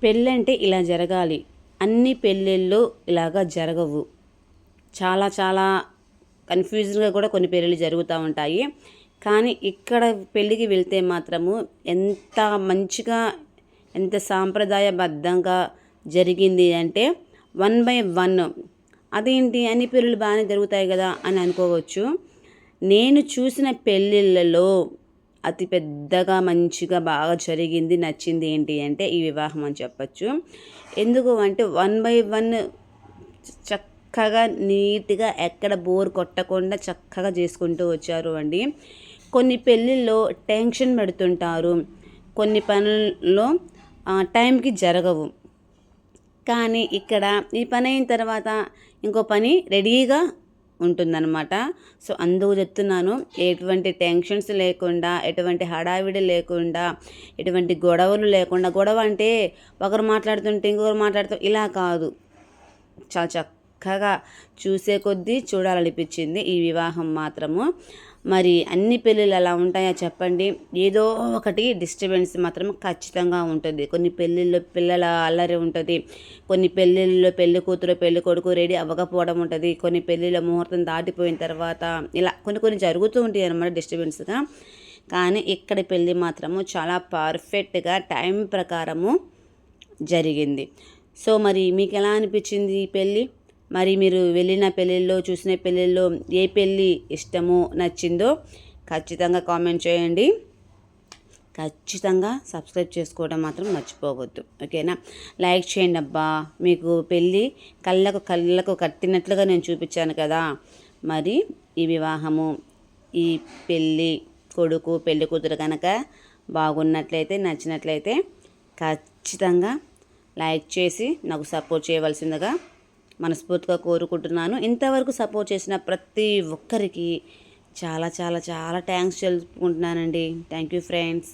పెళ్ళంటే ఇలా జరగాలి, అన్ని పెళ్ళిళ్ళు ఇలాగా జరగవు. చాలా చాలా కన్ఫ్యూజన్గా కూడా కొన్ని పెళ్ళిళ్ళు జరుగుతూ ఉంటాయి. కానీ ఇక్కడ పెళ్ళికి వెళ్తే మాత్రము ఎంత మంచిగా, ఎంత సాంప్రదాయబద్ధంగా జరిగింది అంటే 1/1. అదేంటి అన్ని పెళ్ళిళ్ళు బాగానే జరుగుతాయి కదా అని అనుకోవచ్చు. నేను చూసిన పెళ్ళిళ్ళలో అతి పెద్దగా మంచిగా బాగా జరిగింది, నచ్చింది ఏంటి అంటే ఈ వివాహం అని చెప్పచ్చు. ఎందుకు అంటే 1/1 చక్కగా నీట్గా ఎక్కడ బోర్ కొట్టకుండా చక్కగా చేసుకుంటూ వచ్చారు అండి. కొన్ని పెళ్ళిళ్ళలో టెన్షన్ పెడుతుంటారు, కొన్ని పనుల్లో టైంకి జరగవు. కానీ ఇక్కడ ఈ పని అయిన తర్వాత ఇంకో పని రెడీగా ఉంటుందన్నమాట. సో అందుకు చెప్తున్నాను, ఎటువంటి టెన్షన్స్ లేకుండా, ఎటువంటి హడావిడి లేకుండా, ఎటువంటి గొడవలు లేకుండా. గొడవ అంటే ఒకరు మాట్లాడుతుంటే ఇంకొకరు మాట్లాడుతూ ఇలా కాదు, చాలా చక్కగా చూసే కొద్దీ చూడాలనిపించింది ఈ వివాహం మాత్రము. మరి అన్ని పెళ్ళిళ్ళు అలా ఉంటాయా చెప్పండి? ఏదో ఒకటి డిస్టర్బెన్స్ మాత్రం ఖచ్చితంగా ఉంటుంది. కొన్ని పెళ్ళిళ్ళు పిల్లల అల్లరి ఉంటుంది, కొన్ని పెళ్ళిళ్ళలో పెళ్లి కూతురు పెళ్లి కొడుకు రెడీ అవ్వకపోవడం ఉంటుంది, కొన్ని పెళ్ళిళ్ళ ముహూర్తం దాటిపోయిన తర్వాత ఇలా కొన్ని జరుగుతూ ఉంటాయి అన్నమాట డిస్టర్బెన్స్గా. కానీ ఇక్కడ పెళ్ళి మాత్రము చాలా పర్ఫెక్ట్గా టైం ప్రకారము జరిగింది. సో మరి మీకు ఎలా అనిపించింది ఈ పెళ్ళి? మరి మీరు వెళ్ళిన పెళ్ళిళ్ళలో, చూసిన పెళ్ళిళ్ళలో ఏ పెళ్ళి ఇష్టమో, నచ్చిందో ఖచ్చితంగా కామెంట్ చేయండి. ఖచ్చితంగా సబ్స్క్రైబ్ చేసుకోవడం మాత్రం మర్చిపోవద్దు, ఓకేనా? లైక్ చేయండి అబ్బా. మీకు పెళ్ళి కళ్ళకు కట్టినట్లుగా నేను చూపించాను కదా. మరి ఈ వివాహము, ఈ పెళ్ళి కొడుకు పెళ్ళి కూతురు కనుక బాగున్నట్లయితే, నచ్చినట్లయితే ఖచ్చితంగా లైక్ చేసి నాకు సపోర్ట్ చేయవలసిందిగా మనస్ఫూర్తిగా కోరుకుంటున్నాను. ఇంతవరకు సపోర్ట్ చేసిన ప్రతి ఒక్కరికి చాలా చాలా చాలా థ్యాంక్స్ చెప్పుకుంటున్నానండి. Thank you friends.